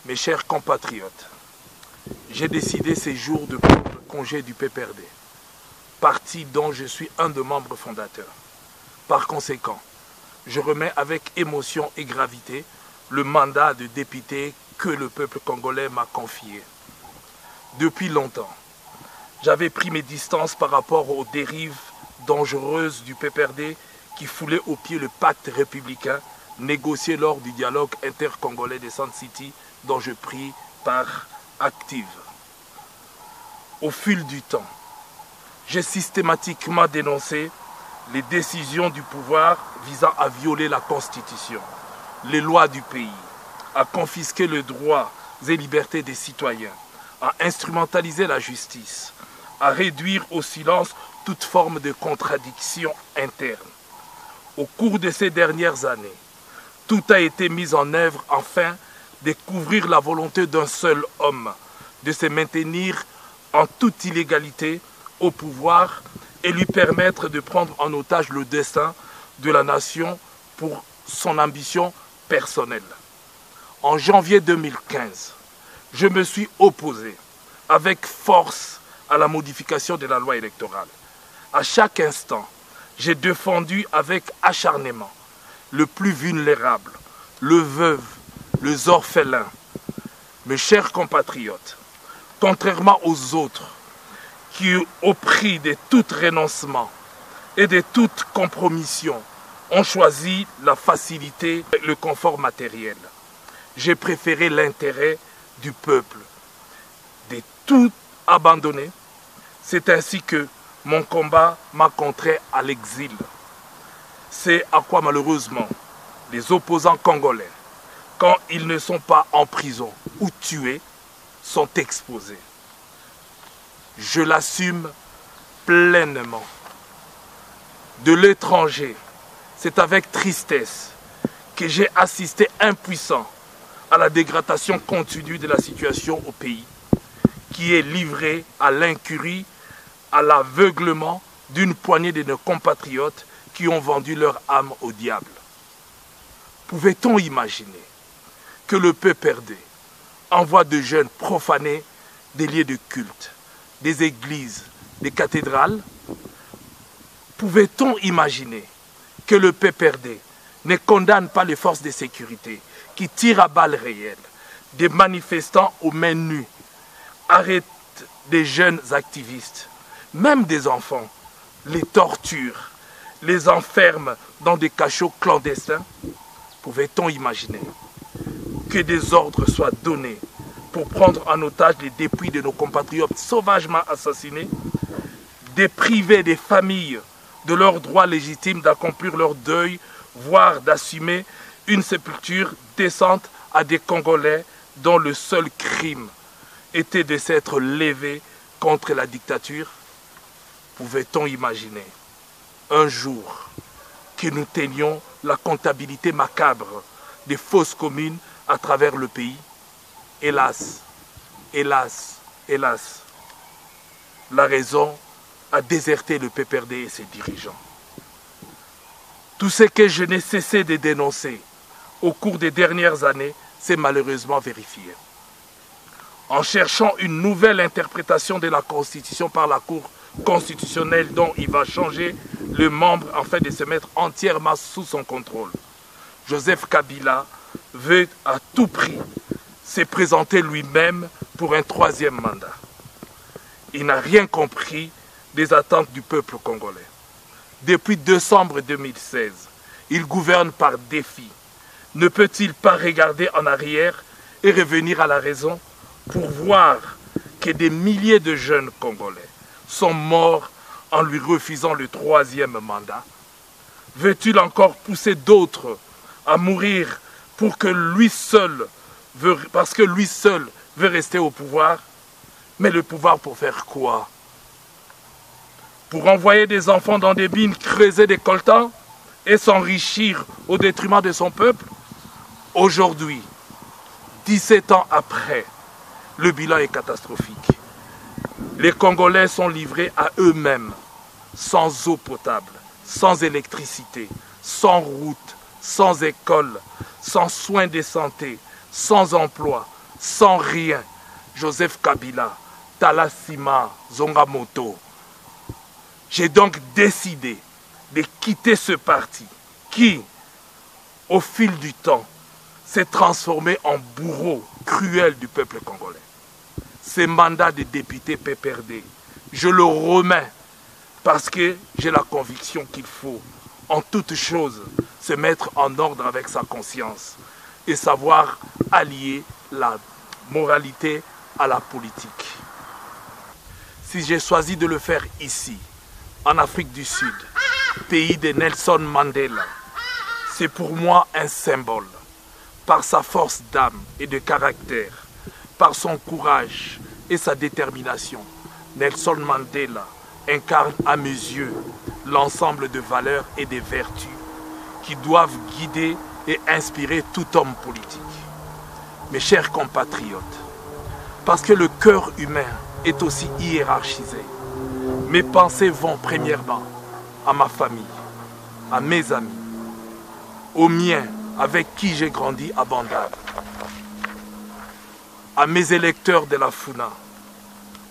Mes chers compatriotes, j'ai décidé ces jours de prendre congé du PPRD, parti dont je suis un des membres fondateurs. Par conséquent, je remets avec émotion et gravité le mandat de député que le peuple congolais m'a confié. Depuis longtemps, j'avais pris mes distances par rapport aux dérives dangereuses du PPRD qui foulait au pied le pacte républicain négocié lors du dialogue intercongolais de Sun City dont je pris part active. Au fil du temps, j'ai systématiquement dénoncé les décisions du pouvoir visant à violer la Constitution, les lois du pays, à confisquer les droits et libertés des citoyens, à instrumentaliser la justice, à réduire au silence toute forme de contradiction interne. Au cours de ces dernières années, tout a été mis en œuvre afin de couvrir la volonté d'un seul homme, de se maintenir en toute illégalité au pouvoir et lui permettre de prendre en otage le destin de la nation pour son ambition personnelle. En janvier 2015, je me suis opposé avec force à la modification de la loi électorale. À chaque instant, j'ai défendu avec acharnement le plus vulnérable, le veuve, les orphelins. Mes chers compatriotes, contrairement aux autres qui, au prix de tout renoncement et de toute compromission, ont choisi la facilité et le confort matériel, j'ai préféré l'intérêt du peuple, de tout abandonner. C'est ainsi que mon combat m'a contraint à l'exil. C'est à quoi malheureusement les opposants congolais, quand ils ne sont pas en prison ou tués, sont exposés. Je l'assume pleinement. De l'étranger, c'est avec tristesse que j'ai assisté impuissant à la dégradation continue de la situation au pays, qui est livrée à l'incurie, à l'aveuglement d'une poignée de nos compatriotes qui ont vendu leur âme au diable. Pouvait-on imaginer que le PPRD envoie de jeunes profaner des lieux de culte, des églises, des cathédrales? Pouvait-on imaginer que le PPRD ne condamne pas les forces de sécurité qui tirent à balles réelles des manifestants aux mains nues, arrêtent des jeunes activistes, même des enfants, les torturent, les enferment dans des cachots clandestins? Pouvait-on imaginer que des ordres soient donnés pour prendre en otage les dépouilles de nos compatriotes sauvagement assassinés, de priver des familles de leur droit légitime d'accomplir leur deuil, voire d'assumer une sépulture décente à des Congolais dont le seul crime était de s'être levé contre la dictature? Pouvait-on imaginer un jour que nous tenions la comptabilité macabre des fausses communes à travers le pays? Hélas, hélas, hélas, la raison a déserté le PPRD et ses dirigeants. Tout ce que je n'ai cessé de dénoncer au cours des dernières années s'est malheureusement vérifié. En cherchant une nouvelle interprétation de la Constitution par la Cour constitutionnelle dont il va changer le membre afin de se mettre entièrement sous son contrôle, Joseph Kabila veut à tout prix se présenter lui-même pour un troisième mandat. Il n'a rien compris des attentes du peuple congolais. Depuis décembre 2016, il gouverne par défi. Ne peut-il pas regarder en arrière et revenir à la raison pour voir que des milliers de jeunes Congolais sont morts en lui refusant le troisième mandat? Veut-il encore pousser d'autres à mourir pour que lui seul parce que lui seul veut rester au pouvoir? Mais le pouvoir pour faire quoi? Pour envoyer des enfants dans des mines, creuser des coltans et s'enrichir au détriment de son peuple? Aujourd'hui, 17 ans après, le bilan est catastrophique. Les Congolais sont livrés à eux-mêmes, sans eau potable, sans électricité, sans route, sans école, sans soins de santé, sans emploi, sans rien, Joseph Kabila, Talla Sima, Zonga Moto. J'ai donc décidé de quitter ce parti qui, au fil du temps, s'est transformé en bourreau cruel du peuple congolais. Ce mandat de député PPRD, je le remets parce que j'ai la conviction qu'il faut, en toute chose, se mettre en ordre avec sa conscience et savoir allier la moralité à la politique. Si j'ai choisi de le faire ici, en Afrique du Sud, pays de Nelson Mandela, c'est pour moi un symbole. Par sa force d'âme et de caractère, par son courage et sa détermination, Nelson Mandela incarne à mes yeux l'ensemble de valeurs et de vertus qui doivent guider et inspirer tout homme politique. Mes chers compatriotes, parce que le cœur humain est aussi hiérarchisé, mes pensées vont premièrement à ma famille, à mes amis, aux miens avec qui j'ai grandi à Bandar, à mes électeurs de la Funa,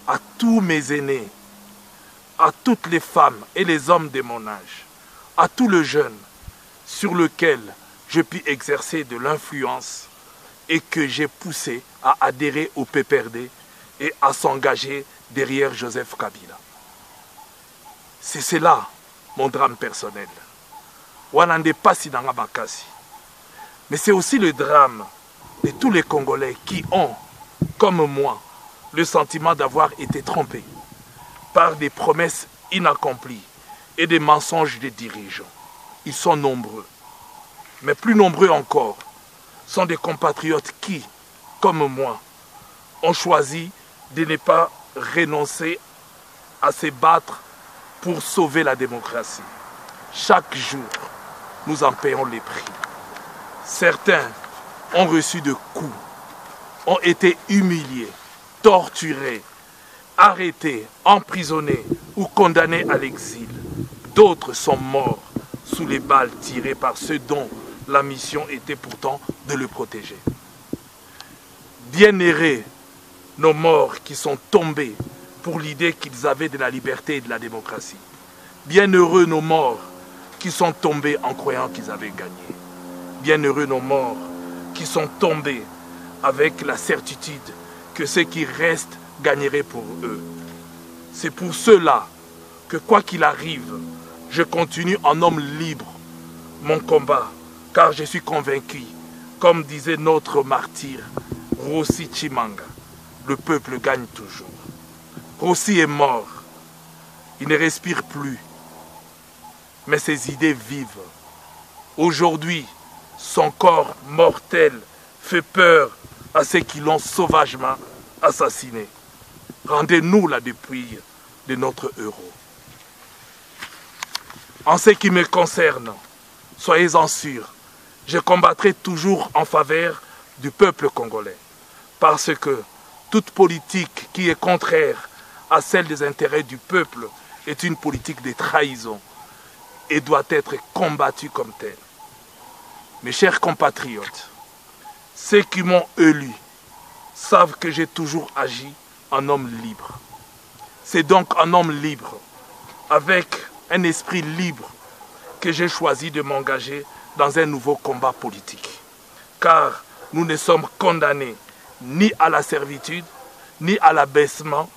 à tous mes aînés, à toutes les femmes et les hommes de mon âge, à tout le jeune sur lequel je puis exercer de l'influence et que j'ai poussé à adhérer au PPRD et à s'engager derrière Joseph Kabila. C'est cela mon drame personnel. Wanande pasi nanga makasi. Mais c'est aussi le drame de tous les Congolais qui ont, comme moi, le sentiment d'avoir été trompés par des promesses inaccomplies et des mensonges des dirigeants. Ils sont nombreux. Mais plus nombreux encore sont des compatriotes qui, comme moi, ont choisi de ne pas renoncer à se battre pour sauver la démocratie. Chaque jour, nous en payons les prix. Certains ont reçu de coups, ont été humiliés, torturés, arrêtés, emprisonnés ou condamnés à l'exil. D'autres sont morts sous les balles tirées par ceux dont la mission était pourtant de le protéger. Bienheureux nos morts qui sont tombés pour l'idée qu'ils avaient de la liberté et de la démocratie. Bienheureux nos morts qui sont tombés en croyant qu'ils avaient gagné. Bienheureux nos morts qui sont tombés avec la certitude que ceux qui restent gagneraient pour eux. C'est pour cela que quoi qu'il arrive, je continue en homme libre mon combat, car je suis convaincu, comme disait notre martyr Rossi Chimanga, le peuple gagne toujours. Rossi est mort, il ne respire plus, mais ses idées vivent. Aujourd'hui, son corps mortel fait peur à ceux qui l'ont sauvagement assassiné. Rendez-nous la dépouille de notre héros. En ce qui me concerne, soyez-en sûrs, je combattrai toujours en faveur du peuple congolais. Parce que toute politique qui est contraire à celle des intérêts du peuple est une politique de trahison et doit être combattue comme telle. Mes chers compatriotes, ceux qui m'ont élu savent que j'ai toujours agi en homme libre. C'est donc en homme libre, avec un esprit libre, que j'ai choisi de m'engager dans un nouveau combat politique. Car nous ne sommes condamnés ni à la servitude, ni à l'abaissement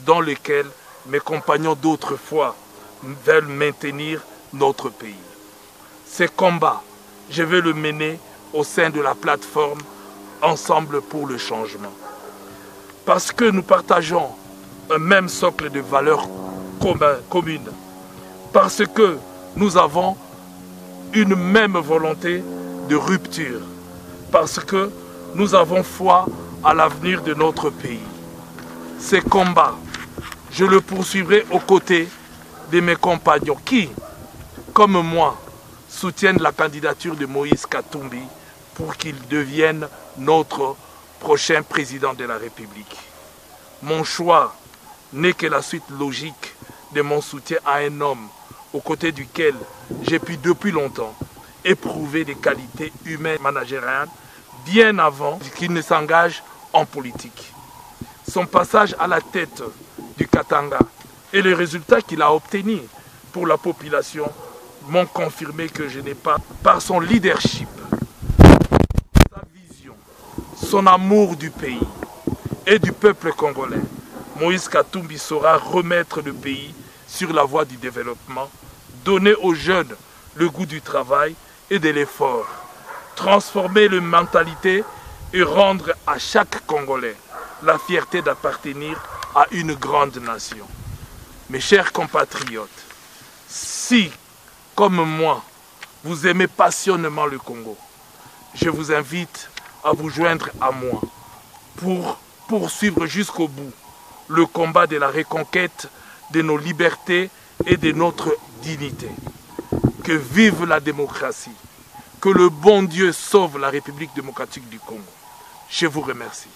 dans lequel mes compagnons d'autrefois veulent maintenir notre pays. Ce combat, je vais le mener au sein de la plateforme Ensemble pour le changement. Parce que nous partageons un même socle de valeurs communes. Parce que nous avons une même volonté de rupture. Parce que nous avons foi à l'avenir de notre pays. Ces combats, je le poursuivrai aux côtés de mes compagnons qui, comme moi, soutiennent la candidature de Moïse Katumbi pour qu'il devienne notre prochain président de la République. Mon choix n'est que la suite logique de mon soutien à un homme aux côtés duquel j'ai pu depuis longtemps éprouver des qualités humaines managériales bien avant qu'il ne s'engage en politique. Son passage à la tête du Katanga et les résultats qu'il a obtenus pour la population m'ont confirmé que je n'ai pas, par son leadership, sa vision, son amour du pays et du peuple congolais, Moïse Katumbi saura remettre le pays sur la voie du développement, donner aux jeunes le goût du travail et de l'effort, transformer les mentalités et rendre à chaque Congolais la fierté d'appartenir à une grande nation. Mes chers compatriotes, si, comme moi, vous aimez passionnément le Congo, je vous invite à vous joindre à moi pour poursuivre jusqu'au bout le combat de la reconquête de nos libertés et de notre dignité. Que vive la démocratie, que le bon Dieu sauve la République démocratique du Congo. Je vous remercie.